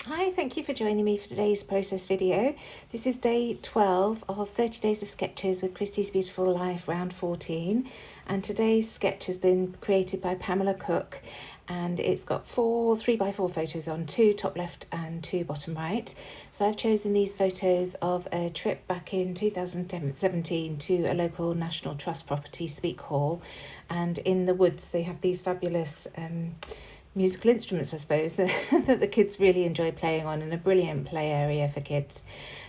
Hi, thank you for joining me for today's process video. This is day 12 of 30 Days of Sketches with Christie's Beautiful Life round 14, and today's sketch has been created by Pamela Cook, and it's got 4 3x4 photos on, 2 top left and 2 bottom right. So I've chosen these photos of a trip back in 2017 to a local National Trust property, Speak Hall, and in the woods they have these fabulous musical instruments, I suppose, that the kids really enjoy playing on, and a brilliant play area for kids.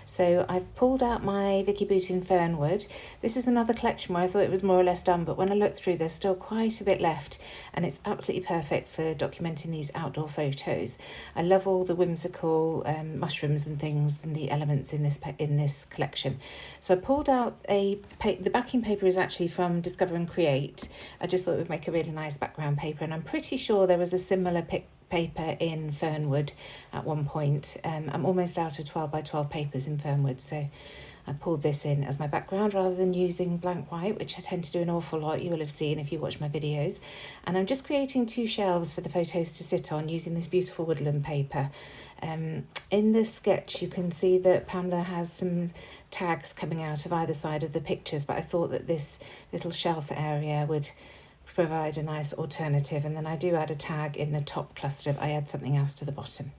So I've pulled out my Vicki Boutin Fernwood. This is another collection where I thought it was more or less done, but when I looked through, there's still quite a bit left, and it's absolutely perfect for documenting these outdoor photos. I love all the whimsical mushrooms and things and the elements in this collection. So I pulled out the backing paper is actually from Discover and Create. I just thought it would make a really nice background paper, and I'm pretty sure there was a similar paper in Fernwood at one point. I'm almost out of 12 by 12 papers in Fernwood, so I pulled this in as my background rather than using blank white, which I tend to do an awful lot, you will have seen if you watch my videos. And I'm just creating 2 shelves for the photos to sit on using this beautiful woodland paper. In the sketch you can see that Pamela has some tags coming out of either side of the pictures, but I thought that this little shelf area would provide a nice alternative, and then I do add a tag in the top cluster, but I add something else to the bottom.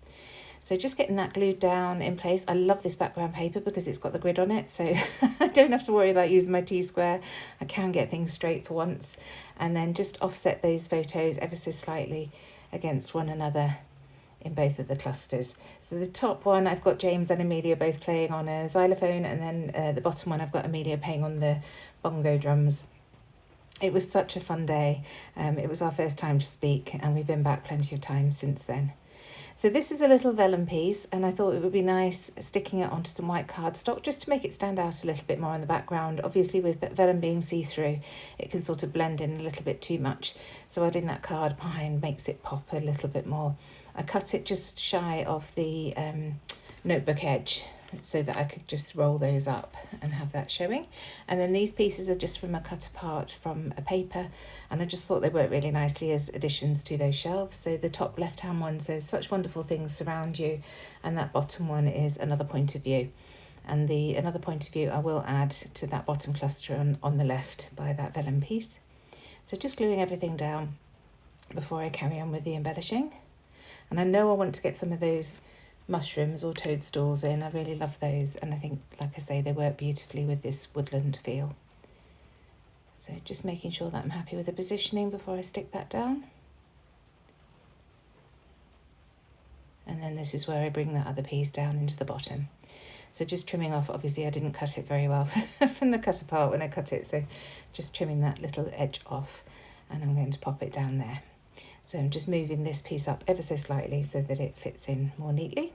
So just getting that glued down in place. I love this background paper because it's got the grid on it, so I don't have to worry about using my T-square. I can get things straight for once, and then just offset those photos ever so slightly against one another in both of the clusters. So the top one, I've got James and Amelia both playing on a xylophone, and then the bottom one, I've got Amelia playing on the bongo drums. It was such a fun day. It was our first time to speak, and we've been back plenty of times since then. So this is a little vellum piece, and I thought it would be nice sticking it onto some white cardstock just to make it stand out a little bit more in the background. Obviously with vellum being see-through, it can sort of blend in a little bit too much. So adding that card behind makes it pop a little bit more. I cut it just shy of the notebook edge, so that I could just roll those up and have that showing. And then these pieces are just from a cut apart from a paper, and I just thought they worked really nicely as additions to those shelves. So the top left hand one says such wonderful things surround you, and that bottom one is another point of view, and the another point of view I will add to that bottom cluster on the left by that vellum piece. So just gluing everything down before I carry on with the embellishing. And I know I want to get some of those mushrooms or toadstools in. I really love those, and I think, like I say, they work beautifully with this woodland feel. So just making sure that I'm happy with the positioning before I stick that down. And then this is where I bring that other piece down into the bottom. So just trimming off, obviously I didn't cut it very well from the cut apart when I cut it, so just trimming that little edge off, and I'm going to pop it down there. So I'm just moving this piece up ever so slightly so that it fits in more neatly.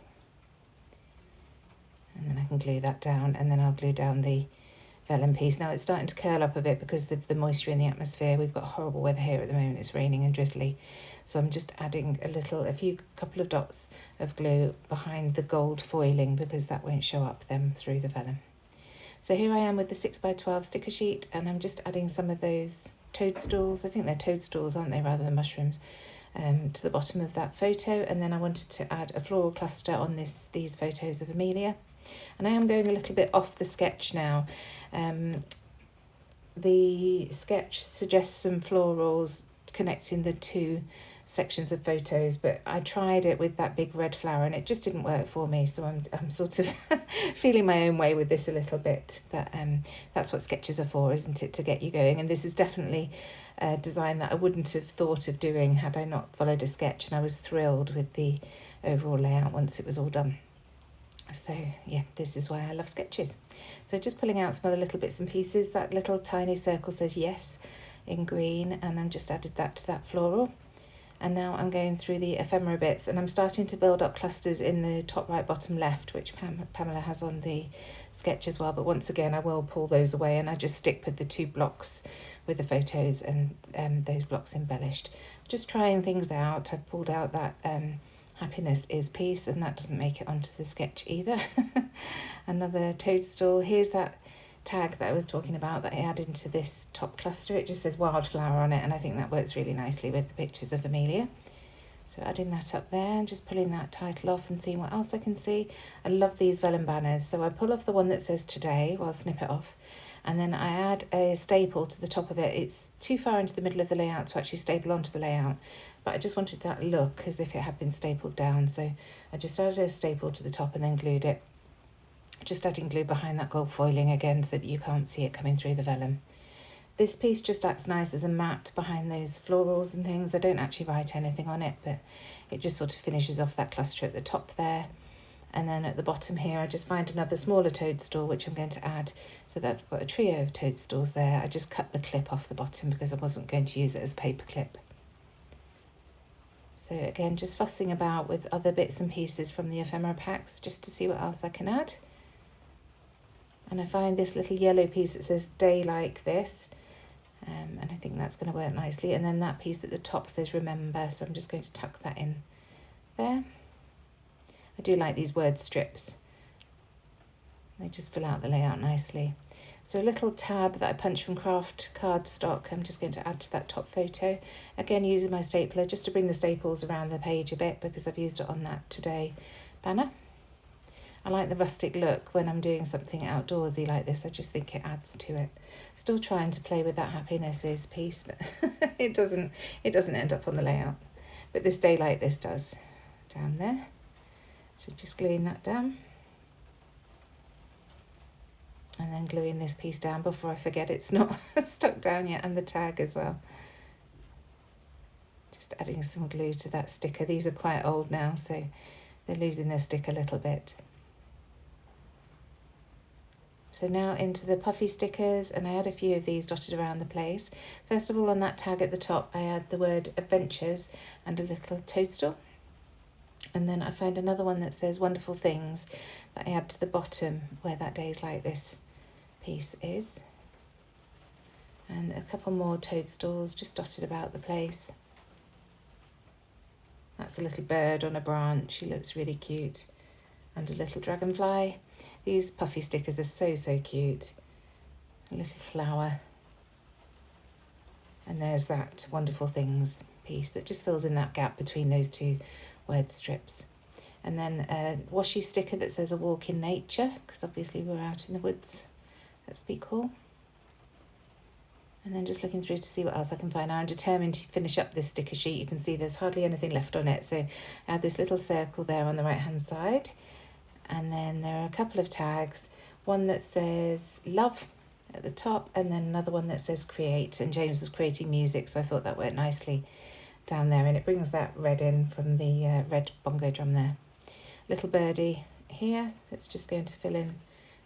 And then I can glue that down, and then I'll glue down the vellum piece. Now it's starting to curl up a bit because of the moisture in the atmosphere. We've got horrible weather here at the moment, it's raining and drizzly. So I'm just adding a couple of dots of glue behind the gold foiling because that won't show up then through the vellum. So here I am with the 6x12 sticker sheet, and I'm just adding some of those toadstools, I think they're toadstools, aren't they, rather than mushrooms, to the bottom of that photo. And then I wanted to add a floral cluster on these photos of Amelia. And I am going a little bit off the sketch now. The sketch suggests some florals connecting the 2 sections of photos, but I tried it with that big red flower and it just didn't work for me, so I'm sort of feeling my own way with this a little bit. But that's what sketches are for, isn't it, to get you going? And this is definitely a design that I wouldn't have thought of doing had I not followed a sketch, and I was thrilled with the overall layout once it was all done. So yeah, this is why I love sketches. So just pulling out some other little bits and pieces. That little tiny circle says yes in green, and I'm just added that to that floral. And now I'm going through the ephemera bits, and I'm starting to build up clusters in the top right, bottom left, which Pamela has on the sketch as well. But once again, I will pull those away, and I just stick with the 2 blocks with the photos and those blocks embellished. Just trying things out. I pulled out that happiness is peace, and that doesn't make it onto the sketch either. Another toadstool. Here's that tag that I was talking about that I added into this top cluster. It just says wildflower on it, and I think that works really nicely with the pictures of Amelia. So adding that up there and just pulling that title off and seeing what else I can see. I love these vellum banners. So I pull off the one that says today, well, I'll snip it off. And then I add a staple to the top of it. It's too far into the middle of the layout to actually staple onto the layout, but I just wanted that look as if it had been stapled down. So I just added a staple to the top and then glued it. Just adding glue behind that gold foiling again so that you can't see it coming through the vellum. This piece just acts nice as a mat behind those florals and things. I don't actually write anything on it, but it just sort of finishes off that cluster at the top there. And then at the bottom here, I just find another smaller toadstool, which I'm going to add so that I've got a trio of toadstools there. I just cut the clip off the bottom because I wasn't going to use it as a paper clip. So again, just fussing about with other bits and pieces from the ephemera packs just to see what else I can add. And I find this little yellow piece that says day like this. And I think that's going to work nicely. And then that piece at the top says remember, so I'm just going to tuck that in there. I do like these word strips. They just fill out the layout nicely. So a little tab that I punched from craft cardstock, I'm just going to add to that top photo. Again, using my stapler just to bring the staples around the page a bit because I've used it on that today banner. I like the rustic look when I'm doing something outdoorsy like this. I just think it adds to it. Still trying to play with that happiness is piece, but it doesn't end up on the layout. But this day like this does, down there. So just gluing that down. And then gluing this piece down before I forget it's not stuck down yet, and the tag as well. Just adding some glue to that sticker. These are quite old now, so they're losing their stick a little bit. So now into the puffy stickers, and I add a few of these dotted around the place. First of all, on that tag at the top, I add the word adventures and a little toadstool. And then I find another one that says wonderful things that I add to the bottom where that days like this piece is. And a couple more toadstools just dotted about the place. That's a little bird on a branch. She looks really cute. And a little dragonfly. These puffy stickers are so cute. A little flower. And there's that wonderful things piece that just fills in that gap between those two word strips. And then a washi sticker that says a walk in nature, because obviously we're out in the woods. Let's be cool. And then just looking through to see what else I can find. Now I'm determined to finish up this sticker sheet. You can see there's hardly anything left on it. So I add this little circle there on the right hand side. And then there are a couple of tags. One that says love at the top, and then another one that says create. And James was creating music, so I thought that worked nicely down there. And it brings that red in from the red bongo drum there. Little birdie here that's just going to fill in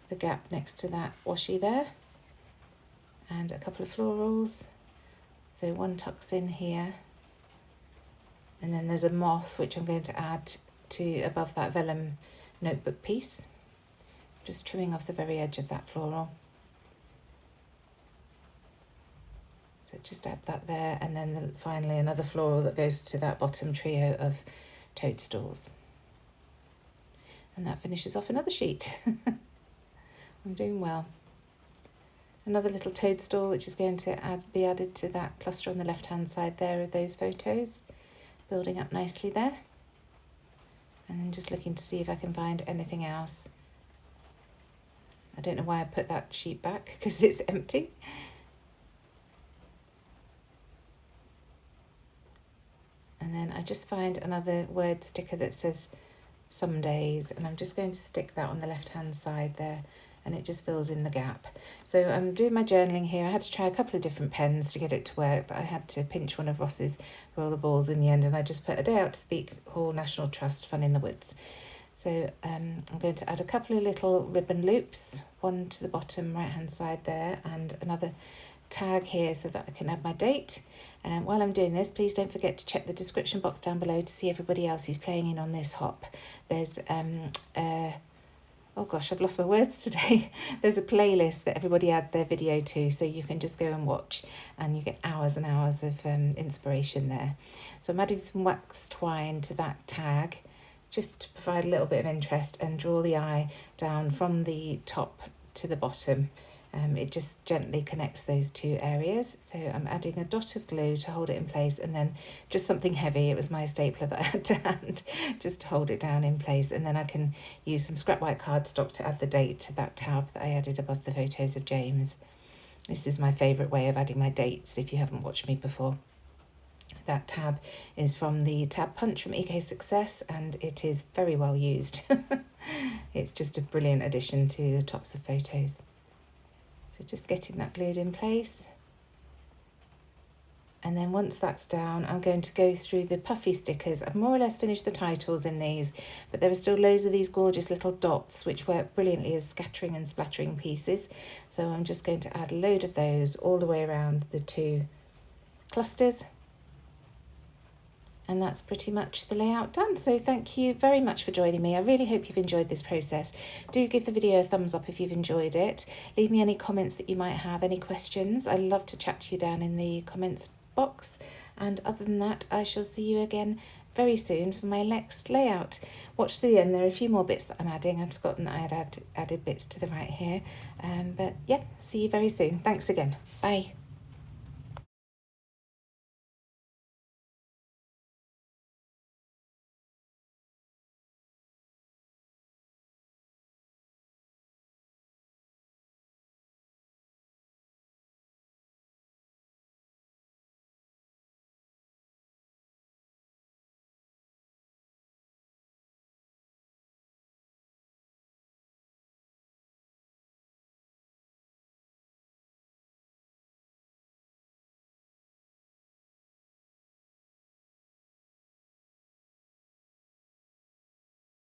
the gap next to that washi there. And a couple of florals. So one tucks in here. And then there's a moth, which I'm going to add to above that vellum notebook piece. Just trimming off the very edge of that floral. So just add that there, and then finally another floral that goes to that bottom trio of toadstools. And that finishes off another sheet. I'm doing well. Another little toadstool which is going to be added to that cluster on the left hand side there of those photos. Building up nicely there. And then just looking to see if I can find anything else. I don't know why I put that sheet back because it's empty. And then I just find another word sticker that says some days, and I'm just going to stick that on the left hand side there, and it just fills in the gap. So I'm doing my journaling here. I had to try a couple of different pens to get it to work, but I had to pinch one of Ross's roller balls in the end, and I just put a day out to speak, Hall National Trust, Fun in the Woods. So I'm going to add a couple of little ribbon loops, one to the bottom right hand side there, and another tag here so that I can add my date. And while I'm doing this, please don't forget to check the description box down below to see everybody else who's playing in on this hop. There's oh gosh, I've lost my words today. There's a playlist that everybody adds their video to, so you can just go and watch, and you get hours and hours of inspiration there. So I'm adding some wax twine to that tag, just to provide a little bit of interest and draw the eye down from the top to the bottom. It just gently connects those two areas. So I'm adding a dot of glue to hold it in place, and then just something heavy. It was my stapler that I had to hand just to hold it down in place. And then I can use some scrap white cardstock to add the date to that tab that I added above the photos of James. This is my favourite way of adding my dates if you haven't watched me before. That tab is from the tab punch from EK Success, and it is very well used. It's just a brilliant addition to the tops of photos. So just getting that glued in place. And then once that's down, I'm going to go through the puffy stickers. I've more or less finished the titles in these, but there are still loads of these gorgeous little dots which work brilliantly as scattering and splattering pieces. So I'm just going to add a load of those all the way around the two clusters. And that's pretty much the layout done. So thank you very much for joining me. I really hope you've enjoyed this process. Do give the video a thumbs up if you've enjoyed it. Leave me any comments that you might have, any questions. I'd love to chat to you down in the comments box. And other than that, I shall see you again very soon for my next layout. Watch to the end. There are a few more bits that I'm adding. I'd forgotten that I had added bits to the right here. But yeah, see you very soon. Thanks again. Bye.